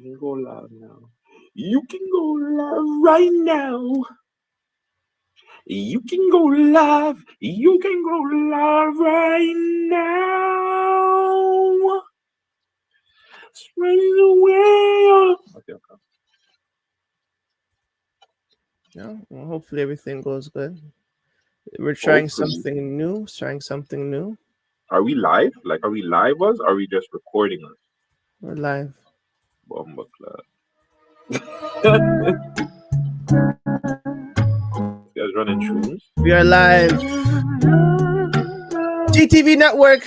You can go live now. You can go live right now. You can go live. You can go live right now. Spreading the way. Okay. Yeah, well, hopefully everything goes good. We're trying something new. Are we live? Like, are we live us? Or are we just recording us? We're live. Bomba class. Guys running tunes. We are live. GTV Network.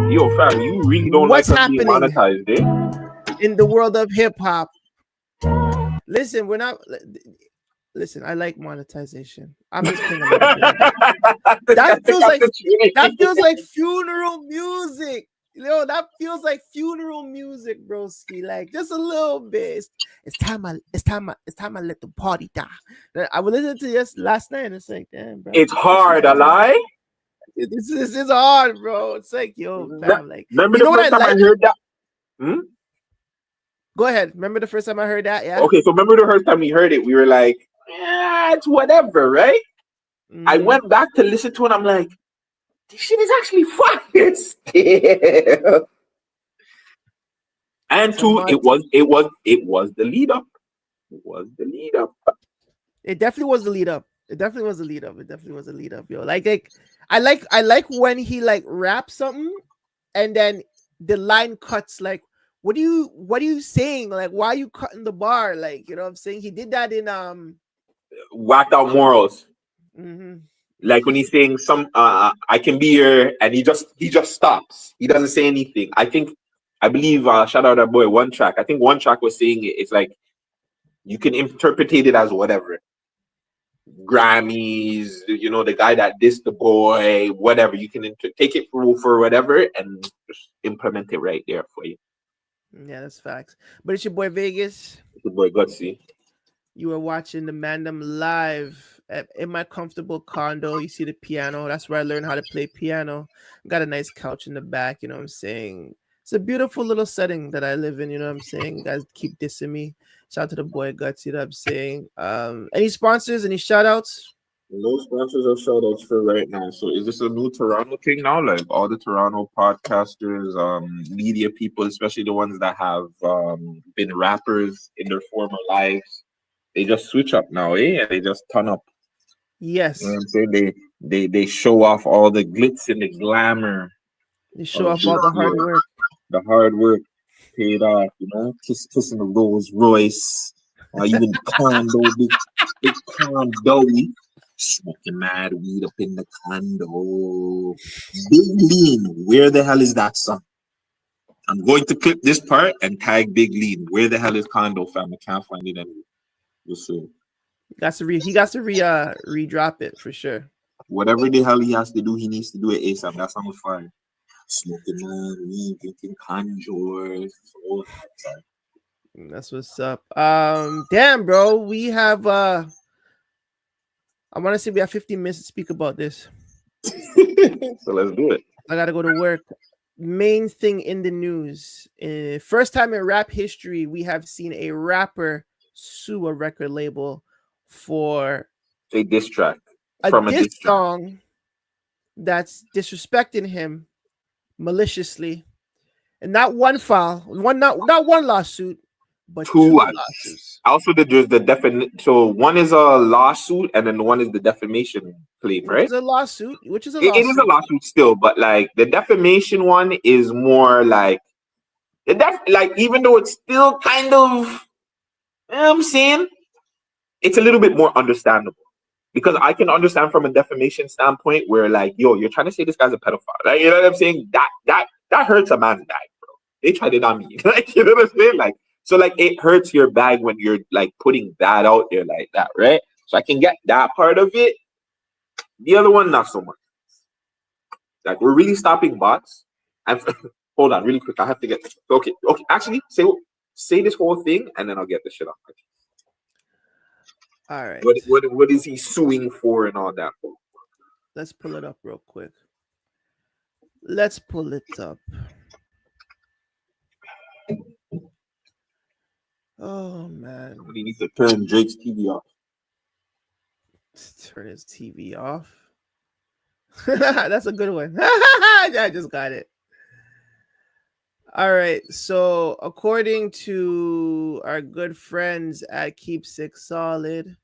Yo, fam, you really don't What's like us being happening monetized, eh? in the world of hip hop? Listen, we're not. Listen, I like monetization. I'm just playing. That feels like funeral music. You know, that feels like funeral music, broski. Like just a little bit. It's time I let the party die. I was listening to this last night and it's like, damn, bro. It's hard, a lie. This is hard, bro. It's like, yo, fam, like, remember the first time I heard that? Go ahead. Remember the first time I heard that? Yeah. Okay, so remember the first time we heard it, we were like, yeah, it's whatever, right? I went back to listen to it, and I'm like, this shit is actually fire still. And two, it was the lead up. It was the lead up. It definitely was the lead up. Yo. Like I like when he like raps something and then the line cuts. Like, what are you saying? Like, why are you cutting the bar? Like, you know what I'm saying? He did that in Whacked Out Morals. Like when he's saying I can be here, and he just stops. He doesn't say anything. I believe shout out that boy One Track. I think One Track was saying it's like you can interpret it as whatever. Grammys, you know, the guy that dissed the boy, whatever. You can take it for whatever and just implement it right there for you. Yeah, that's facts. But it's your boy Vegas. It's your boy Gutsy. You are watching the Mandem live in my comfortable condo. You see the piano. That's where I learned how to play piano. Got a nice couch in the back. You know what I'm saying? It's a beautiful little setting that I live in. You know what I'm saying? You guys keep dissing me. Shout out to the boy Guts. You know what I'm saying? Any sponsors? Any shout outs? No sponsors or shout outs for right now. So is this a new Toronto thing now? Like all the Toronto podcasters, media people, especially the ones that have been rappers in their former lives, they just switch up now, eh? And they just turn up. Yes. You know what I'm saying? They show off all the glitz and the glamour. They show off all the hard work. The hard work paid off, you know, kissing the Rolls Royce, or even the condo, big condo, smoking mad weed up in the condo. Big Lean, where the hell is that song? I'm going to clip this part and tag Big Lean. Where the hell is Condo, fam? I can't find it anywhere. We'll see. He got to redrop it for sure. Whatever the hell he has to do, he needs to do it ASAP. That song was fire. Smoking man, weed, drinking conjures. That's what's up. Damn, bro. We have I want to say we have 15 minutes to speak about this. So let's do it. I gotta go to work. Main thing in the news. First time in rap history, we have seen a rapper sue a record label for a diss track. A diss song that's disrespecting him maliciously, and not one lawsuit, but two lawsuits. Also, there's the definition. So one is a lawsuit, and then one is the defamation claim, right? Which is a lawsuit. It is a lawsuit still, but like the defamation one is more like even though it's still kind of, you know what I'm saying, it's a little bit more understandable. Because I can understand from a defamation standpoint where, like, yo, you're trying to say this guy's a pedophile. Like, you know what I'm saying? That hurts a man's bag, bro. They tried it on me. Like, you know what I'm saying? Like, so, like, it hurts your bag when you're, like, putting that out there like that, right? So I can get that part of it. The other one, not so much. Like, we're really stopping bots. And hold on, really quick. I have to get this. Okay. Actually, say this whole thing, and then I'll get this shit off my chest. All right. What is he suing for and all that? Let's pull it up real quick. Let's pull it up. Oh man. Somebody needs to turn Drake's TV off. Turn his TV off. That's a good one. I just got it. All right. So, according to our good friends at Keepsake Solid,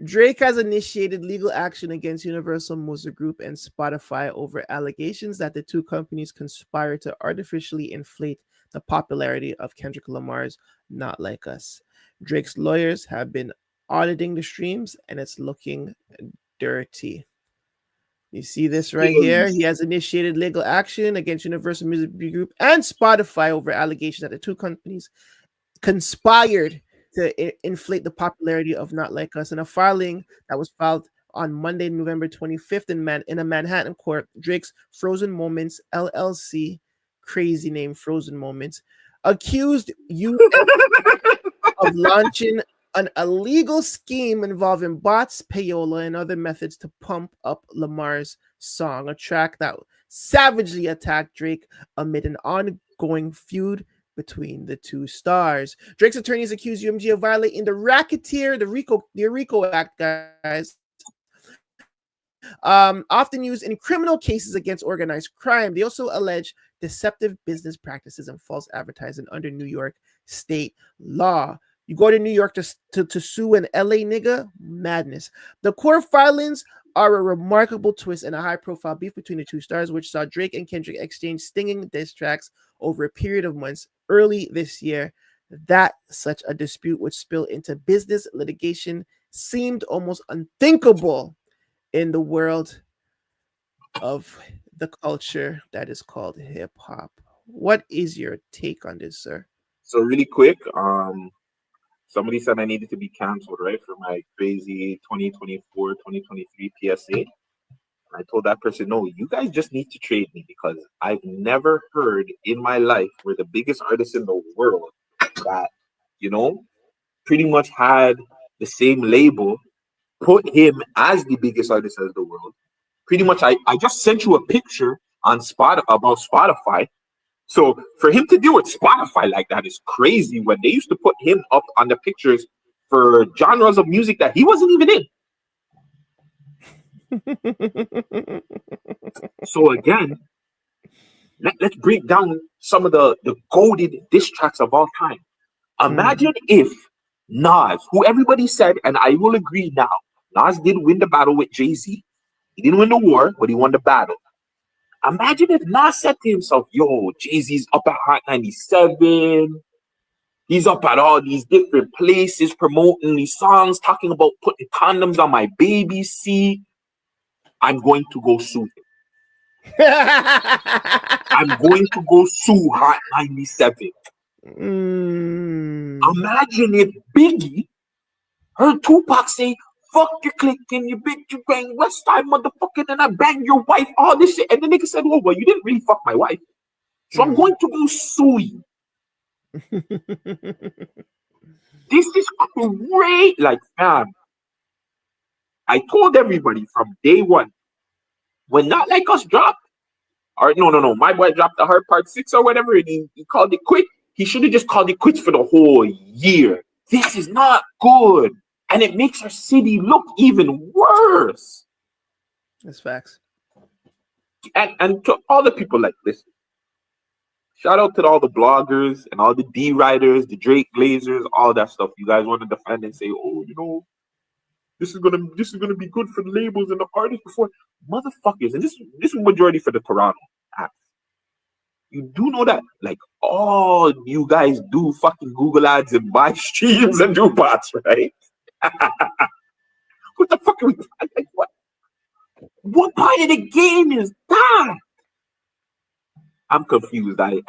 Drake has initiated legal action against Universal Music Group and Spotify over allegations that the two companies conspired to artificially inflate the popularity of Kendrick Lamar's Not Like Us. Drake's lawyers have been auditing the streams and it's looking dirty. You see this right here? He has initiated legal action against Universal Music Group and Spotify over allegations that the two companies conspired to inflate the popularity of Not Like Us. In a filing that was filed on Monday, November 25th in a Manhattan court, Drake's Frozen Moments LLC, crazy name, Frozen Moments, accused UMG of launching an illegal scheme involving bots, payola, and other methods to pump up Lamar's song, a track that savagely attacked Drake amid an ongoing feud between the two stars. Drake's attorneys accuse UMG of violating the RICO Act, guys. Often used in criminal cases against organized crime. They also allege deceptive business practices and false advertising under New York state law. You go to New York to sue an LA nigga? Madness. The court filings are a remarkable twist in a high-profile beef between the two stars, which saw Drake and Kendrick exchange stinging diss tracks over a period of months early this year. That such a dispute would spill into business litigation seemed almost unthinkable in the world of the culture that is called hip-hop. What is your take on this, sir? So really quick, somebody said I needed to be canceled, right, for my crazy 2024, 2023 PSA. I told that person, no, you guys just need to trade me because I've never heard in my life where the biggest artist in the world that, pretty much had the same label, put him as the biggest artist in the world. Pretty much, I just sent you a picture on about Spotify. So for him to deal with Spotify like that is crazy when they used to put him up on the pictures for genres of music that he wasn't even in. So again, let's break down some of the goated diss tracks of all time. Imagine if Nas, who everybody said, and I will agree now, Nas did win the battle with Jay-Z. He didn't win the war, but he won the battle. Imagine if Nas said to himself, yo, Jay-Z's up at Hot 97. He's up at all these different places promoting these songs, talking about putting condoms on my baby's seat. I'm going to go sue him. I'm going to go sue Hot 97. Imagine if Biggie heard Tupac say, fuck your clique and you bitch, you gang West Side motherfucker, and I bang your wife, all this shit. And the nigga said, oh, well, you didn't really fuck my wife. So I'm going to go sue you. This is great. Like, fam, I told everybody from day one, when Not Like Us dropped, or no, my boy dropped the Hard Part 6 or whatever, and he called it quit. He should have just called it quits for the whole year. This is not good. And it makes our city look even worse. That's facts. And to all the people like this, shout out to all the bloggers and all the D writers, the Drake Glazers, all that stuff. You guys want to defend and say, oh, this is gonna be good for the labels and the artists before motherfuckers. And this is majority for the Toronto app. You do know that, like, all you guys do fucking Google ads and buy streams and do bots, right? What the fuck are we like, what part of the game is that? I'm confused. I'm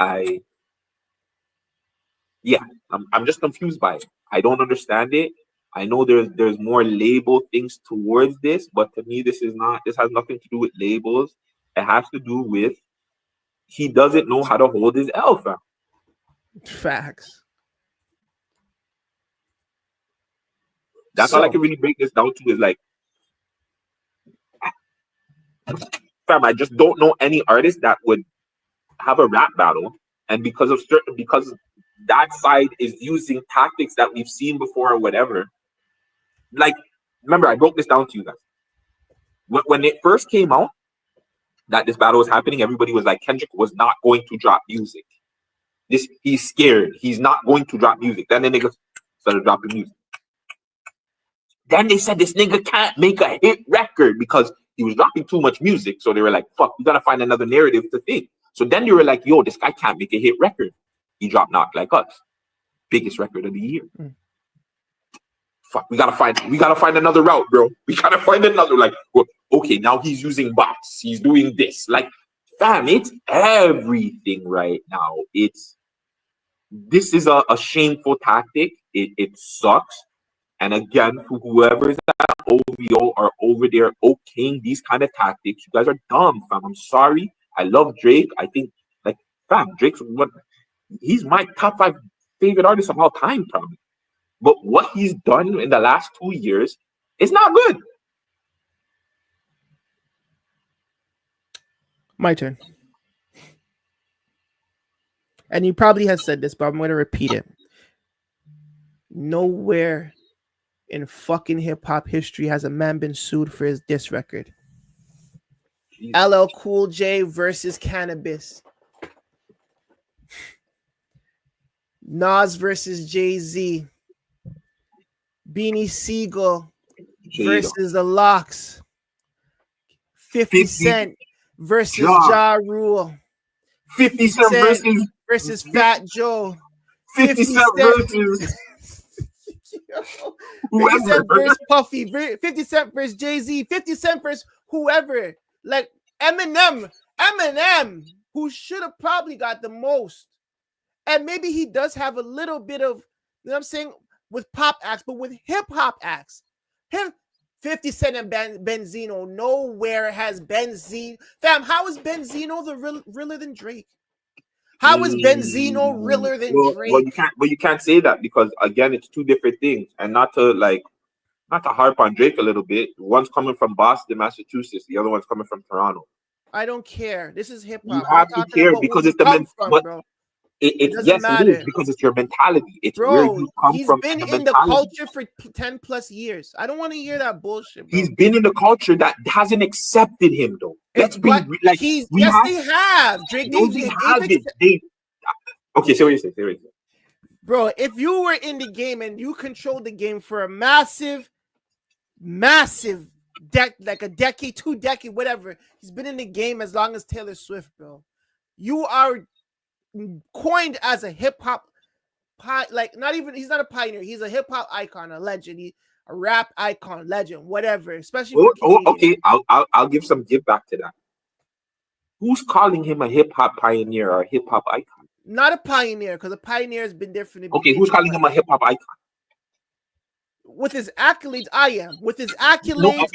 just confused by it. I don't understand it. I know there's more label things towards this, but to me this has nothing to do with labels. It has to do with he doesn't know how to hold his alpha. Facts. That's all I can really break this down to is like, fam, I just don't know any artist that would have a rap battle, and because that side is using tactics that we've seen before or whatever. Like, remember, I broke this down to you guys. When it first came out that this battle was happening, everybody was like, Kendrick was not going to drop music. He's scared. He's not going to drop music. Then the nigga started dropping music. Then they said this nigga can't make a hit record because he was dropping too much music. So they were like, fuck, we gotta find another narrative to think. So then they were like, yo, this guy can't make a hit record. He dropped Knock Like Us. Biggest record of the year. Fuck, we gotta find another route, bro. We gotta find another, like, well, okay, now he's using bots. He's doing this. Like, fam, it's everything right now. This is a shameful tactic. It sucks. And again, for whoever's at OVO or over there okaying these kind of tactics, you guys are dumb, fam. I'm sorry. I love Drake. I think, like, fam, he's my top 5 favorite artist of all time, probably. But what he's done in the last 2 years is not good. My turn. And you probably have said this, but I'm going to repeat it. Nowhere in fucking hip-hop history has a man been sued for his diss record. Jesus. LL Cool J versus Cannabis. Nas versus Jay-Z. Beanie Siegel versus the Lox. 50 Cent versus Ja Rule. 50 Cent versus Fat Joe. 50 Cent versus 50 Cent versus Puffy. 50 Cent versus Jay-Z. 50 Cent versus whoever. Like Eminem, who should have probably got the most. And maybe he does have a little bit of, you know what I'm saying, with pop acts, but with hip-hop acts. 50 Cent and Benzino, nowhere has Benzino. Fam, how is Benzino realer than Drake? How is Benzino realer than Drake? Well, you can't say that because, again, it's two different things. And not to harp on Drake a little bit. One's coming from Boston, Massachusetts. The other one's coming from Toronto. I don't care. This is hip-hop. You have to care because it's the It is because it's your mentality. It's where you come from. He's been in the culture for 10 plus years. I don't want to hear that bullshit, bro. He's been in the culture that hasn't accepted him, though. Let's be like, they have. Drake, okay, say what you say. Bro, if you were in the game and you controlled the game for a massive like a decade, 2 decades, whatever. He's been in the game as long as Taylor Swift, bro. You are coined as a hip-hop he's not a pioneer, he's a hip-hop icon, a legend, a rap icon, legend, whatever, especially okay, I'll give some give back to that. Who's calling him a hip-hop pioneer or a hip-hop icon? Not a pioneer, because a pioneer has been different. Okay, who's calling him a hip-hop icon? With his accolades, I am. With his accolades,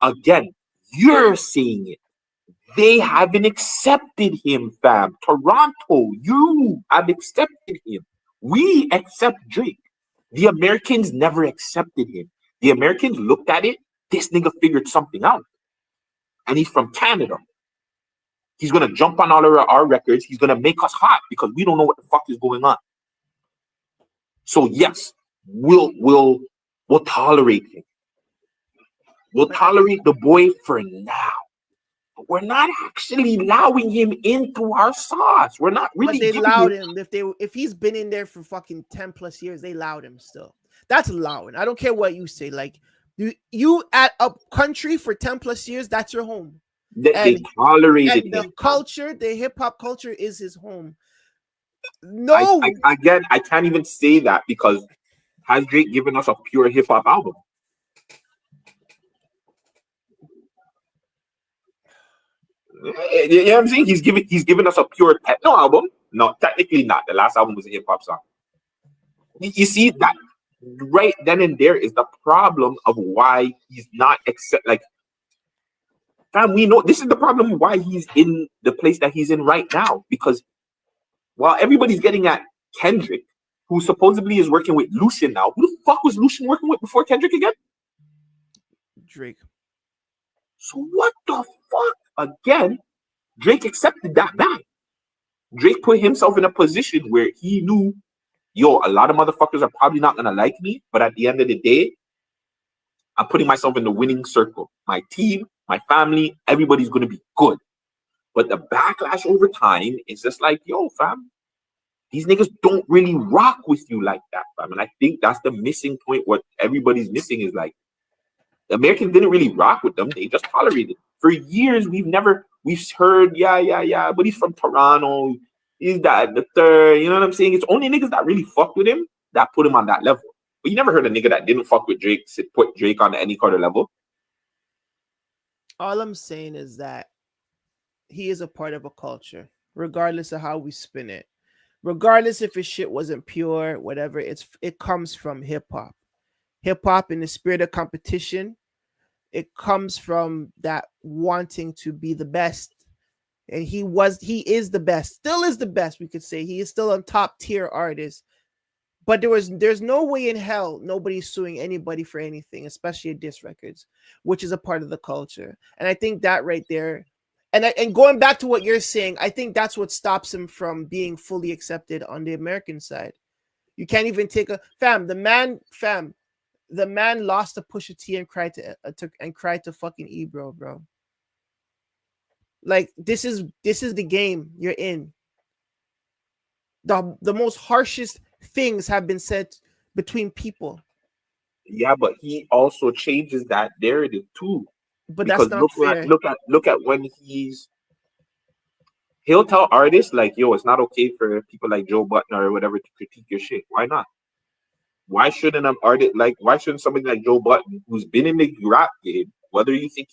again, you're seeing it. They haven't accepted him, fam. Toronto, you have accepted him. We accept Drake. The Americans never accepted him. The Americans looked at it. This nigga figured something out. And he's from Canada. He's going to jump on all of our records. He's going to make us hot because we don't know what the fuck is going on. So, yes, we'll tolerate him. We'll tolerate the boy for now. We're not actually allowing him into our sauce. We're not really. But they allowed him. If he's been in there for fucking 10 plus years, they allowed him still. That's allowing. I don't care what you say. Like you at a country for 10 plus years, that's your home. They tolerated him. The culture, the hip hop culture, is his home. No, I can't even say that because has Drake given us a pure hip hop album? You know what I'm saying? He's given us a pure techno album. No, technically not. The last album was a hip hop song. You see that right then and there is the problem of why he's not fam, we know this is the problem why he's in the place that he's in right now. Because while everybody's getting at Kendrick, who supposedly is working with Lucian now, who the fuck was Lucian working with before Kendrick again? Drake. So what the fuck? Again, Drake accepted that back. Drake put himself in a position where he knew, yo, a lot of motherfuckers are probably not gonna like me, but at the end of the day, I'm putting myself in the winning circle. My team, my family, everybody's gonna be good. But the backlash over time is just like, yo, fam, these niggas don't really rock with you like that, fam. And I think that's the missing point. What everybody's missing is like, the Americans didn't really rock with them. They just tolerated. For years, we've heard, yeah, but he's from Toronto. He's that, the third. You know what I'm saying? It's only niggas that really fucked with him that put him on that level. But you never heard a nigga that didn't fuck with Drake put Drake on any kind of level. All I'm saying is that he is a part of a culture, regardless of how we spin it. Regardless if his shit wasn't pure, whatever, it comes from hip hop. Hip hop in the spirit of competition, it comes from that wanting to be the best. And he is the best, still is the best, we could say. He is still a top tier artist. But there's no way in hell nobody's suing anybody for anything, especially at diss records, which is a part of the culture. And I think that right there, and going back to what you're saying, I think that's what stops him from being fully accepted on the American side. You can't even take the man lost to Pusha T and cried to fucking Ebro, bro. Like this is the game you're in. The most harshest things have been said between people. Yeah, but he also changes that narrative too. But because that's not fair. Look at when he'll tell artists like, yo, it's not okay for people like Joe Button or whatever to critique your shit. Why not? Why shouldn't somebody like Joe Button, who's been in the rap game, whether you think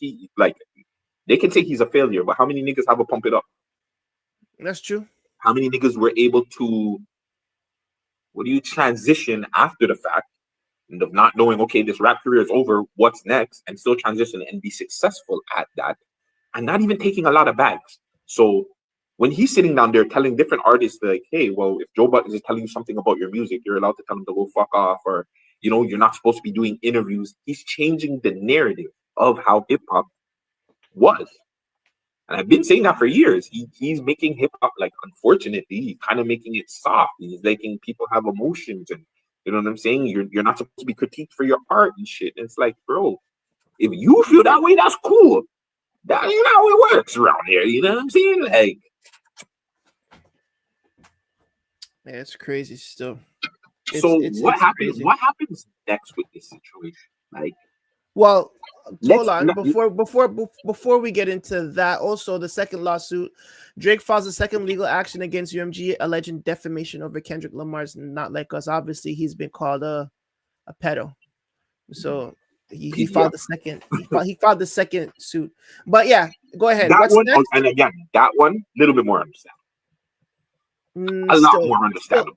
they can say he's a failure, but how many niggas have a Pump It Up? That's true. How many niggas were able to, transition after the fact and of not knowing, okay, this rap career is over, what's next, and still transition and be successful at that, and not even taking a lot of bags. So when he's sitting down there telling different artists like, hey, well, if Joe Button is telling you something about your music, you're allowed to tell him to go fuck off, or, you're not supposed to be doing interviews. He's changing the narrative of how hip hop was. And I've been saying that for years. He's making hip hop, like, unfortunately, he's kind of making it soft. He's making people have emotions, and you know what I'm saying? You're not supposed to be critiqued for your art and shit. And it's like, bro, if you feel that way, that's cool. That ain't how it works around here. You know what I'm saying? Like, yeah, it's crazy still. What happens next with this situation? Like, well, hold on. Before we get into that, also the second lawsuit, Drake files a second legal action against UMG alleging defamation over Kendrick Lamar's "Not Like Us." Obviously, he's been called a pedo, so he filed the second. He filed the second suit. But yeah, go ahead. That What's one, next? and again, that one a little bit more understandable. A lot more understandable.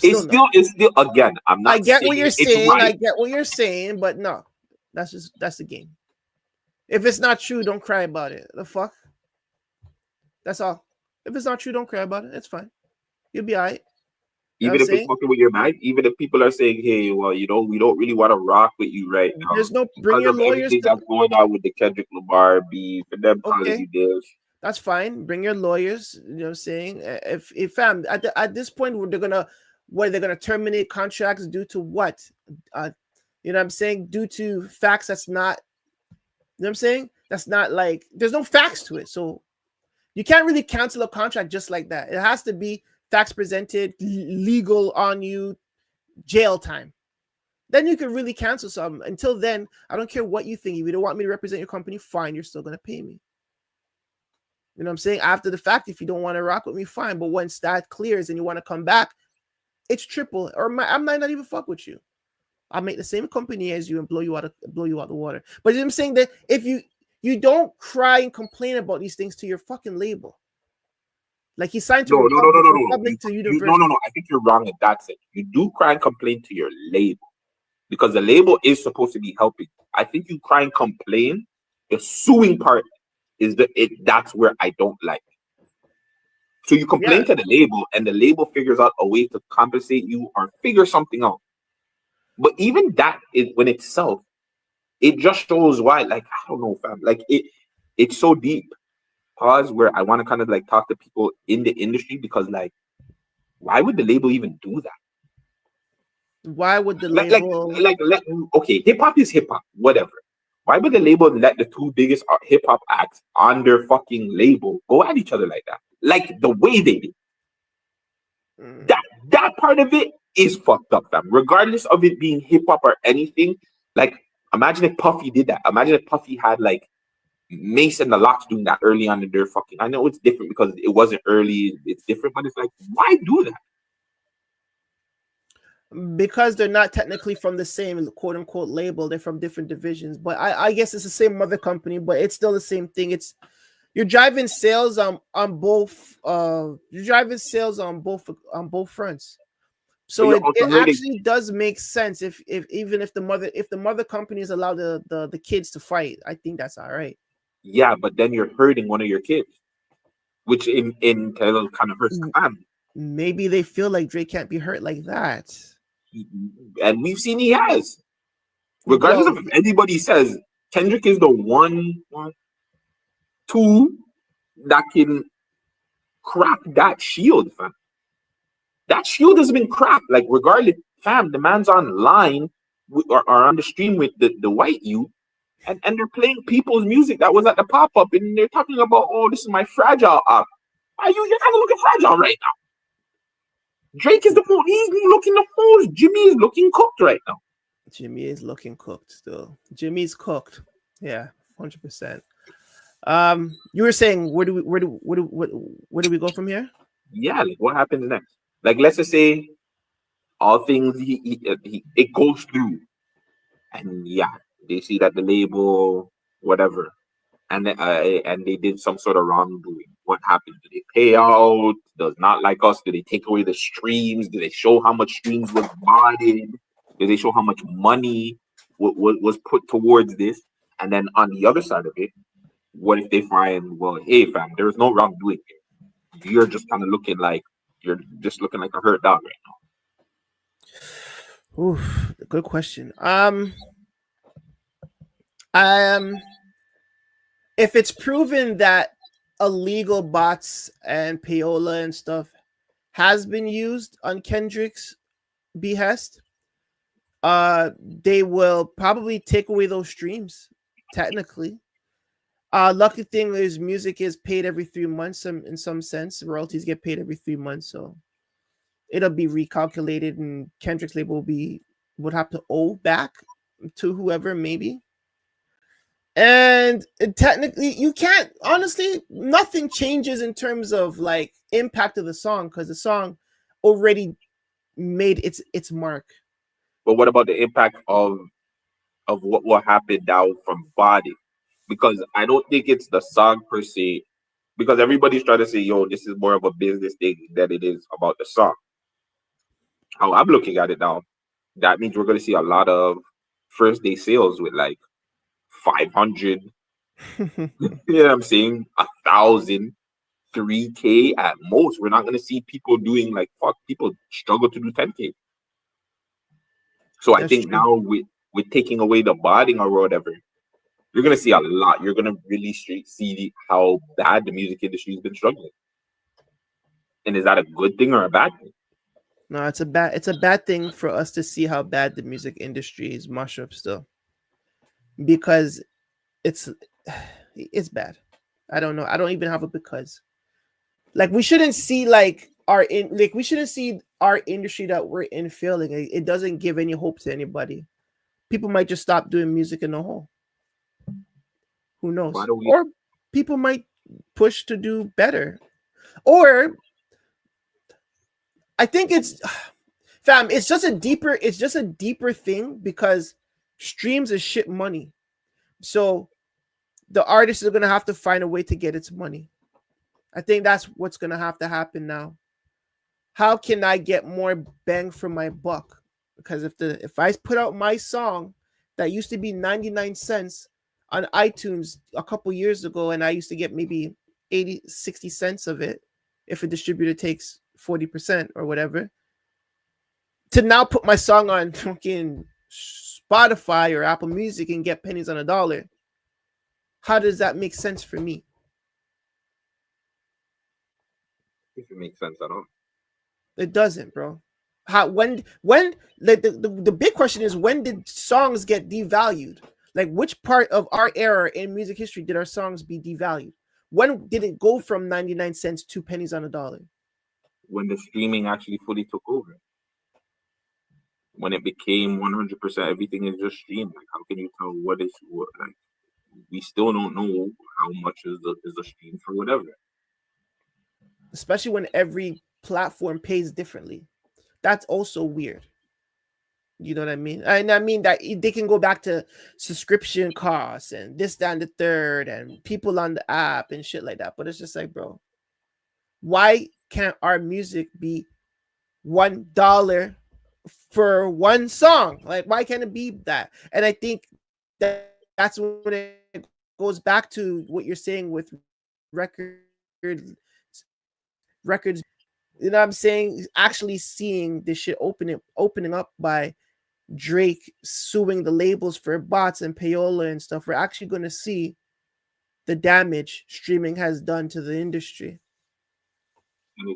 It's still again. I'm not. I get what you're saying. Right. I get what you're saying, but no, that's the game. If it's not true, don't cry about it. The fuck? That's all. If it's not true, don't cry about it. It's fine. You'll be all right. Even if it's fucking with your mind, even if people are saying, hey, well, we don't really want to rock with you right now. There's no bring your lawyers. That's going on with the Kendrick Lamar beef and them calling you this. That's fine. Bring your lawyers. You know what I'm saying? If fam at this point they're gonna terminate contracts due to what? You know what I'm saying? Due to facts that's not. You know what I'm saying? That's not like there's no facts to it. So you can't really cancel a contract just like that. It has to be facts presented, legal on you, jail time. Then you can really cancel something. Until then, I don't care what you think. If you don't want me to represent your company, fine. You're still going to pay me. You know what I'm saying? After the fact, if you don't want to rock with me, fine. But once that clears and you want to come back, it's triple. Or I might not even fuck with you. I'll make the same company as you and blow you out the water. But I'm saying that if you don't cry and complain about these things to your fucking label. Like he signed to Republic to Universal. No. I think you're wrong in that sense. You do cry and complain to your label because the label is supposed to be helping. I think you cry and complain. The suing part is that's where I don't like. So you complain to the label, and the label figures out a way to compensate you or figure something out. But even that is when itself, it just shows why. Like I don't know, fam. Like it's so deep. pause where I want to kind of like talk to people in the industry, because like, why would the label even do that? Why would the Like, label? okay, hip hop is hip hop, whatever. Why would the label let the two biggest hip hop acts on their fucking label go at each other like that? Like the way they did. That part of it is fucked up, fam. Regardless of it being hip hop or anything, like imagine if Puffy did that. Imagine if Puffy had like Mace and the Locks doing that early on in their fucking. I know it's different because it wasn't early. It's different, but it's like, why do that? Because they're not technically from the same quote unquote label. They're from different divisions. But I guess it's the same mother company, but it's still the same thing. It's you're driving sales on both you're driving sales on both fronts. So it actually does make sense if even if the mother company is allowed the kids to fight. I think that's all right. Yeah, but then you're hurting one of your kids, which in kind of hurts the family. Maybe they feel like Drake can't be hurt like that. And we've seen he has. Regardless of if anybody says, Kendrick is the two that can crack that shield, fam. That shield has been cracked. Like, regardless, fam, the man's online or on the stream with the white youth, and they're playing people's music that was at the pop-up, and they're talking about, oh, this is my Fragile app. You're kind of looking fragile right now. Drake is he's looking the most. Jimmy is looking cooked right now. Jimmy is looking cooked still. Jimmy's cooked. Yeah, 100%. You were saying where do we go from here? Yeah, like what happens next? Like, let's just say all things it goes through, and yeah, they see that the label whatever, and they did some sort of wrongdoing. What happens? Do they pay out? Does not like us? Do they take away the streams? Do they show how much streams was modded? Do they show how much money was put towards this? And then on the other side of it, what if they find, well, hey fam, there's no wrongdoing here. You're just kind of looking like a hurt dog right now. Oof, good question. If it's proven that illegal bots and payola and stuff has been used on Kendrick's behest, they will probably take away those streams. Technically, lucky thing is music is paid every 3 months. In some sense, royalties get paid every 3 months, so it'll be recalculated, and Kendrick's label would have to owe back to whoever, maybe. And technically, you can't. Honestly, nothing changes in terms of like impact of the song because the song already made its mark. But what about the impact of what will happen now from Body? Because I don't think it's the song per se. Because everybody's trying to say, yo, this is more of a business thing than it is about the song. How I'm looking at it now, that means we're going to see a lot of first day sales with like 500, you know what I'm saying? 1,000, 3K at most. We're not going to see people doing like, people struggle to do 10K. So I think now with taking away the botting or whatever, you're going to see a lot. You're going to really see how bad the music industry has been struggling. And is that a good thing or a bad thing? No, it's a bad thing for us to see how bad the music industry is mush up still. Because it's bad. I don't know. I don't even have a because. Like we shouldn't see we shouldn't see our industry that we're in failing. It doesn't give any hope to anybody. People might just stop doing music in the hole. Who knows? Or people might push to do better. Or I think it's just a deeper thing because streams is shit money. So the artist is going to have to find a way to get its money. I think that's what's going to have to happen now. How can I get more bang for my buck? Because if I put out my song that used to be 99 cents on iTunes a couple years ago, and I used to get maybe 80, 60 cents of it if a distributor takes 40% or whatever, to now put my song on fucking Spotify or Apple Music and get pennies on a dollar. How does that make sense for me? If it makes sense at all. It doesn't, bro. How when the big question is, when did songs get devalued? Like, which part of our era in music history did our songs be devalued? When did it go from 99 cents to pennies on a dollar? When the streaming actually fully took over. When it became 100% everything is just streamed. Like, how can you tell what is what? Like, we still don't know how much is a stream for whatever. Especially when every platform pays differently. That's also weird. You know what I mean? And I mean that they can go back to subscription costs and this, that, and the third, and people on the app and shit like that. But it's just like, bro, why can't our music be $1 for one song? Like, why can't it be that? And I think that's when it goes back to what you're saying with records. You know what I'm saying? Actually seeing this shit opening up by Drake suing the labels for bots and payola and stuff. We're actually going to see the damage streaming has done to the industry,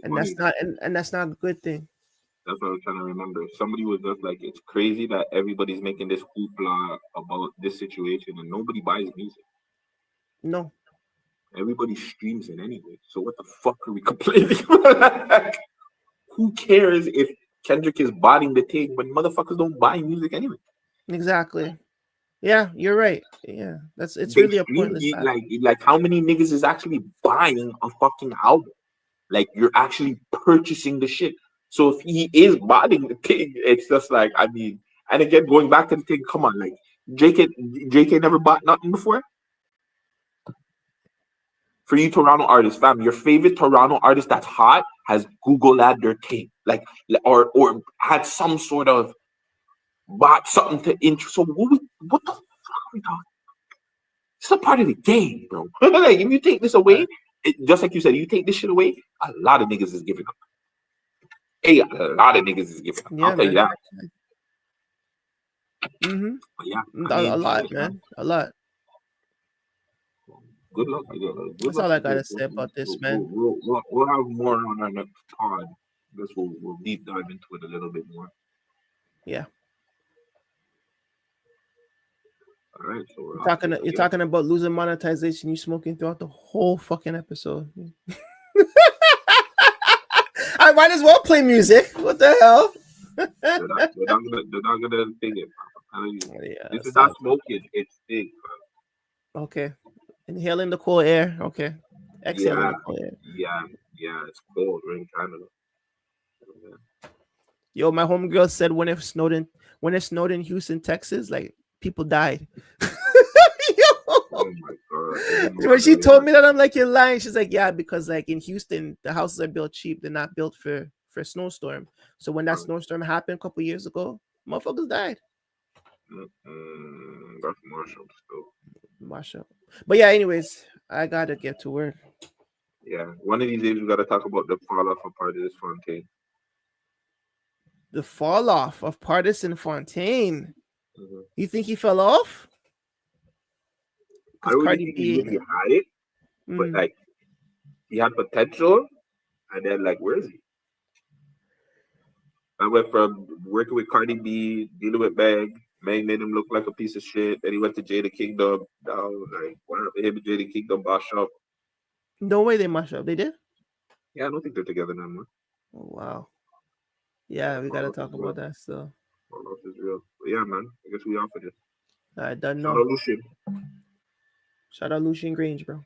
and that's not a good thing. That's what I was trying to remember. Somebody was just like, it's crazy that everybody's making this hoopla about this situation and nobody buys music. No. Everybody streams it anyway. So what the fuck are we complaining about? Who cares if Kendrick is botting the thing when motherfuckers don't buy music anyway? Exactly. Yeah, you're right. Yeah, it's really a pointless. Like how many niggas is actually buying a fucking album? Like, you're actually purchasing the shit. So if he is botting the thing, it's just like, I mean, and again, going back to the thing, come on, like, JK never bought nothing before? For you Toronto artists, fam, your favorite Toronto artist that's hot has Google ad their thing, like, or had some sort of bought something to intro. So what the fuck are we talking? It's a part of the game, bro. Like, if you take this away, just like you said, you take this shit away, a lot of niggas is giving up. A lot of niggas is giving up. Yeah, I'll tell you that. Mm-hmm. But yeah, a lot, man. A lot. Good luck. That's all I gotta say about this, man. We'll have more on our next pod. I guess we'll deep dive into it a little bit more. Yeah. All right. So you're talking about losing monetization. You smoking throughout the whole fucking episode. I might as well play music. What the hell? They're not gonna think it. I'm telling you. Yeah, this is not smoking. It's big. Okay. Inhaling the cold air. Okay. Exhaling the cold air. Yeah. It's cold. We're in Canada. Yeah. Yo, my homegirl said when it snowed in Houston, Texas, like, people died. Oh my god! When she told me that, I'm like, you're lying. She's like, yeah, because like in Houston, the houses are built cheap. They're not built for a snowstorm. So when that snowstorm happened a couple years ago, motherfuckers died. That's Marshall still. Marshall. But yeah, anyways, I gotta get to work. Yeah, one of these days we gotta talk about the fall off of Partisan Fontaine. The fall off of Partisan Fontaine. Mm-hmm. You think he fell off? I really think he really had it, but like, he had potential, and then like, where is he? I went from working with Cardi B, dealing with Meg made him look like a piece of shit. Then he went to Jada Kingdom. Now, like, what happened to him and Jada Kingdom mash up? No way they mash up. They did? Yeah, I don't think they're together anymore. Oh, wow. Yeah, we gotta talk about that still. All else is real. But yeah, man. I guess we off for this. I don't know. Shout out Lucian. Shout out Lucian Grange, bro.